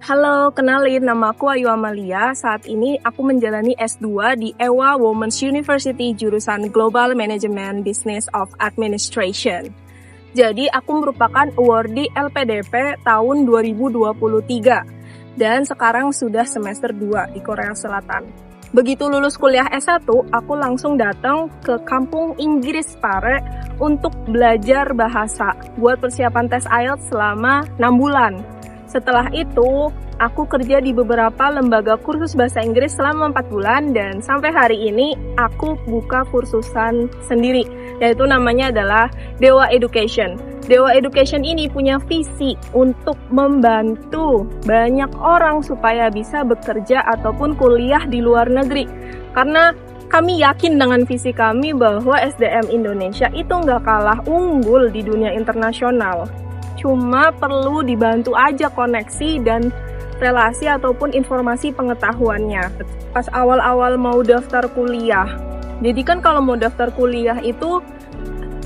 Halo, kenalin nama aku Ayu Amalia. Saat ini aku menjalani S2 di EWA Women's University jurusan Global Management Business of Administration. Jadi aku merupakan awardee LPDP tahun 2023 dan sekarang sudah semester 2 di Korea Selatan. Begitu lulus kuliah S1, aku langsung datang ke kampung Inggris Pare untuk belajar bahasa buat persiapan tes IELTS selama 6 bulan. Setelah itu, aku kerja di beberapa lembaga kursus bahasa Inggris selama 4 bulan dan sampai hari ini aku buka kursusan sendiri, yaitu namanya adalah Dewa Education. Dewa Education ini punya visi untuk membantu banyak orang supaya bisa bekerja ataupun kuliah di luar negeri. Karena kami yakin dengan visi kami bahwa SDM Indonesia itu nggak kalah unggul di dunia internasional. Cuma perlu dibantu aja koneksi dan relasi ataupun informasi pengetahuannya. Pas awal-awal mau daftar kuliah, jadi kan kalau mau daftar kuliah itu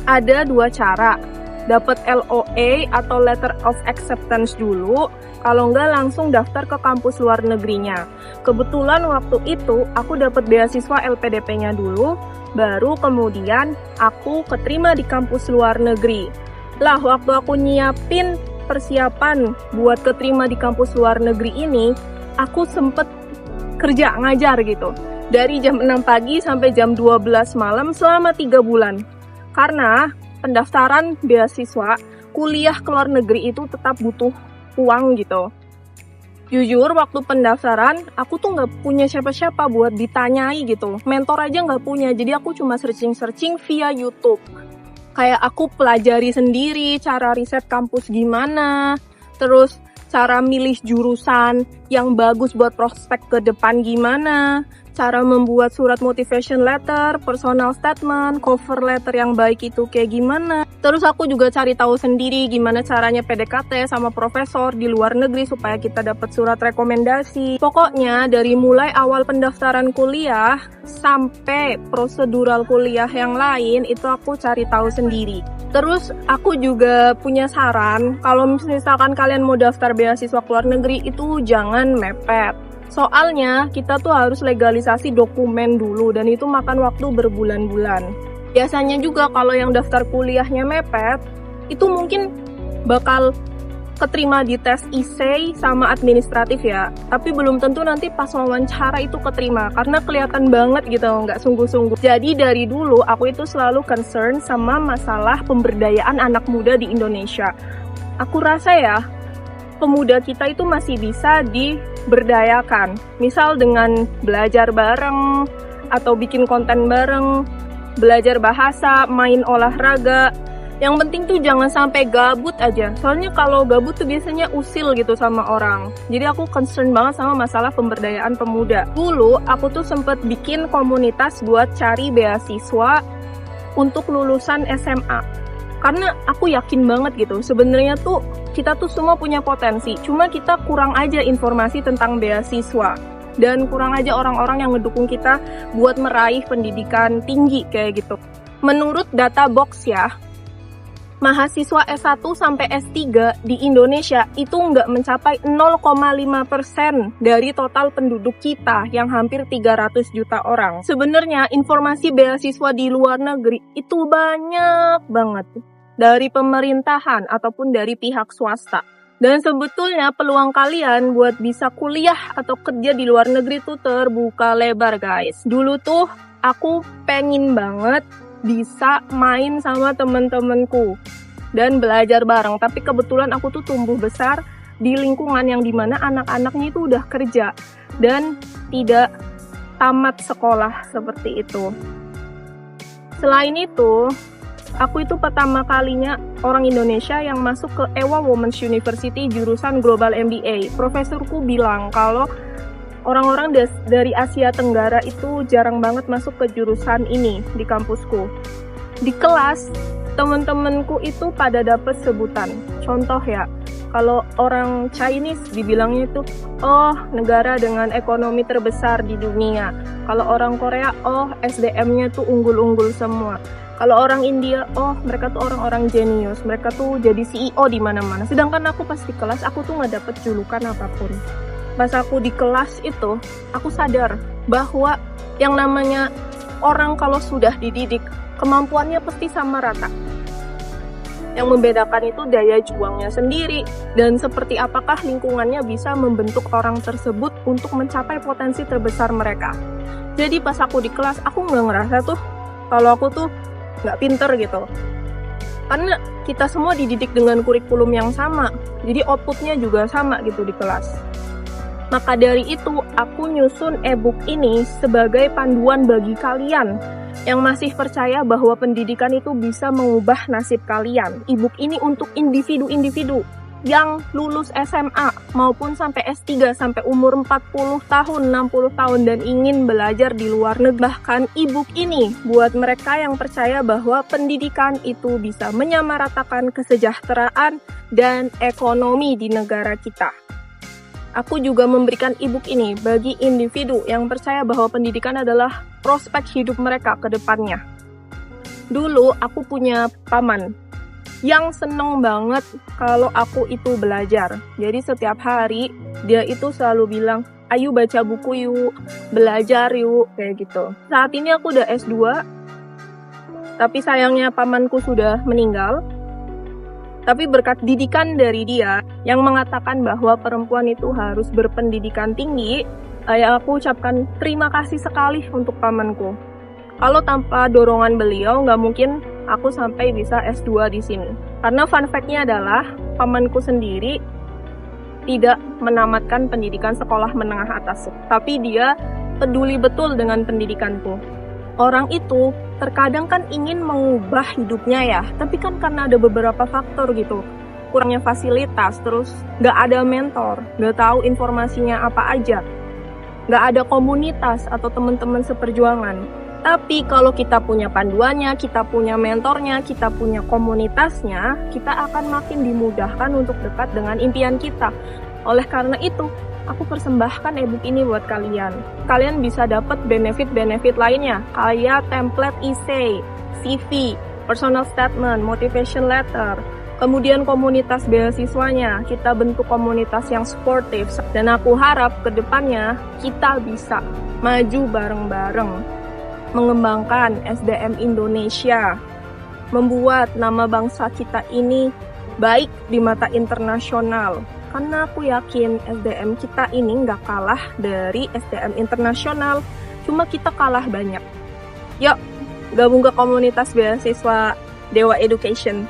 ada 2 cara. Dapat LOA atau Letter of Acceptance dulu, kalau nggak langsung daftar ke kampus luar negerinya. Kebetulan waktu itu aku dapat beasiswa LPDP-nya dulu, baru kemudian aku keterima di kampus luar negeri. Lah, waktu aku nyiapin persiapan buat keterima di kampus luar negeri ini, aku sempet kerja ngajar gitu. Dari jam 6 pagi sampai jam 12 malam selama 3 bulan. Karena pendaftaran beasiswa, kuliah ke luar negeri itu tetap butuh uang gitu. Jujur, waktu pendaftaran, aku tuh nggak punya siapa-siapa buat ditanyai gitu. Mentor aja nggak punya, jadi aku cuma searching-searching via YouTube. Kayak aku pelajari sendiri cara riset kampus gimana, terus cara milih jurusan yang bagus buat prospek ke depan gimana, cara membuat surat motivation letter, personal statement, cover letter yang baik itu kayak gimana. Terus aku juga cari tahu sendiri gimana caranya PDKT sama profesor di luar negeri supaya kita dapat surat rekomendasi. Pokoknya dari mulai awal pendaftaran kuliah sampai prosedural kuliah yang lain itu aku cari tahu sendiri. Terus aku juga punya saran, kalau misalkan kalian mau daftar beasiswa ke luar negeri itu jangan mepet. Soalnya kita tuh harus legalisasi dokumen dulu dan itu makan waktu berbulan-bulan. Biasanya juga kalau yang daftar kuliahnya mepet, itu mungkin bakal keterima di tes essay sama administratif ya. Tapi belum tentu nanti pas wawancara itu keterima karena kelihatan banget gitu nggak sungguh-sungguh. Jadi dari dulu aku itu selalu concern sama masalah pemberdayaan anak muda di Indonesia. Aku rasa ya, pemuda kita itu masih bisa diberdayakan. Misal dengan belajar bareng atau bikin konten bareng, belajar bahasa, main olahraga. Yang penting tuh jangan sampai gabut aja. Soalnya kalau gabut tuh biasanya usil gitu sama orang. Jadi aku concern banget sama masalah pemberdayaan pemuda. Dulu aku tuh sempet bikin komunitas buat cari beasiswa untuk lulusan SMA. Karena aku yakin banget gitu, sebenarnya tuh kita tuh semua punya potensi. Cuma kita kurang aja informasi tentang beasiswa. Dan kurang aja orang-orang yang ngedukung kita buat meraih pendidikan tinggi kayak gitu. Menurut data box ya, mahasiswa S1 sampai S3 di Indonesia itu nggak mencapai 0,5% dari total penduduk kita yang hampir 300 juta orang. Sebenarnya informasi beasiswa di luar negeri itu banyak banget. Dari pemerintahan ataupun dari pihak swasta. Dan sebetulnya peluang kalian buat bisa kuliah atau kerja di luar negeri tuh terbuka lebar guys. Dulu tuh aku pengen banget bisa main sama temen-temenku dan belajar bareng. Tapi kebetulan aku tuh tumbuh besar di lingkungan yang dimana anak-anaknya itu udah kerja dan tidak tamat sekolah seperti itu. Selain itu, aku itu pertama kalinya orang Indonesia yang masuk ke EWA Women's University jurusan Global MBA. Profesorku bilang kalau orang-orang dari Asia Tenggara itu jarang banget masuk ke jurusan ini di kampusku. Di kelas, temen-temenku itu pada dapet sebutan. Contoh ya, kalau orang Chinese dibilangnya itu, oh negara dengan ekonomi terbesar di dunia. Kalau orang Korea, oh SDM-nya tuh unggul-unggul semua. Kalau orang India, oh mereka tuh orang-orang jenius, mereka tuh jadi CEO di mana-mana. Sedangkan aku pas di kelas, aku tuh nggak dapet julukan apapun. Pas aku di kelas itu, aku sadar bahwa yang namanya orang kalau sudah dididik, kemampuannya pasti sama rata. Yang membedakan itu daya juangnya sendiri, dan seperti apakah lingkungannya bisa membentuk orang tersebut untuk mencapai potensi terbesar mereka. Jadi pas aku di kelas, aku nggak ngerasa tuh kalau aku tuh nggak pinter gitu. Karena kita semua dididik dengan kurikulum yang sama, jadi outputnya juga sama gitu di kelas. Maka dari itu, aku nyusun e-book ini sebagai panduan bagi kalian yang masih percaya bahwa pendidikan itu bisa mengubah nasib kalian. E-book ini untuk individu-individu yang lulus SMA maupun sampai S3 sampai umur 40 tahun, 60 tahun dan ingin belajar di luar negeri. Bahkan e-book ini buat mereka yang percaya bahwa pendidikan itu bisa menyamaratakan kesejahteraan dan ekonomi di negara kita. Aku juga memberikan e-book ini bagi individu yang percaya bahwa pendidikan adalah prospek hidup mereka ke depannya. Dulu aku punya paman yang seneng banget kalau aku itu belajar. Jadi setiap hari dia itu selalu bilang, ayo baca buku yuk, belajar yuk, kayak gitu. Saat ini aku udah S2, tapi sayangnya pamanku sudah meninggal. Tapi berkat didikan dari dia yang mengatakan bahwa perempuan itu harus berpendidikan tinggi, yang aku ucapkan terima kasih sekali untuk pamanku. Kalau tanpa dorongan beliau, nggak mungkin aku sampai bisa S2 di sini. Karena fun fact-nya adalah pamanku sendiri tidak menamatkan pendidikan sekolah menengah atas, tapi dia peduli betul dengan pendidikanku. Orang itu terkadang kan ingin mengubah hidupnya ya, tapi kan karena ada beberapa faktor gitu, kurangnya fasilitas, terus nggak ada mentor, nggak tahu informasinya apa aja, nggak ada komunitas atau teman-teman seperjuangan. Tapi kalau kita punya panduannya, kita punya mentornya, kita punya komunitasnya, kita akan makin dimudahkan untuk dekat dengan impian kita. Oleh karena itu, aku persembahkan e-book ini buat kalian. Kalian bisa dapat benefit-benefit lainnya, kayak template essay, CV, personal statement, motivation letter, kemudian komunitas beasiswanya, kita bentuk komunitas yang sportif. Dan aku harap ke depannya kita bisa maju bareng-bareng, mengembangkan SDM Indonesia, membuat nama bangsa kita ini baik di mata internasional. Karena aku yakin SDM kita ini nggak kalah dari SDM internasional, cuma kita kalah banyak. Yuk, gabung ke komunitas beasiswa Dewa Education.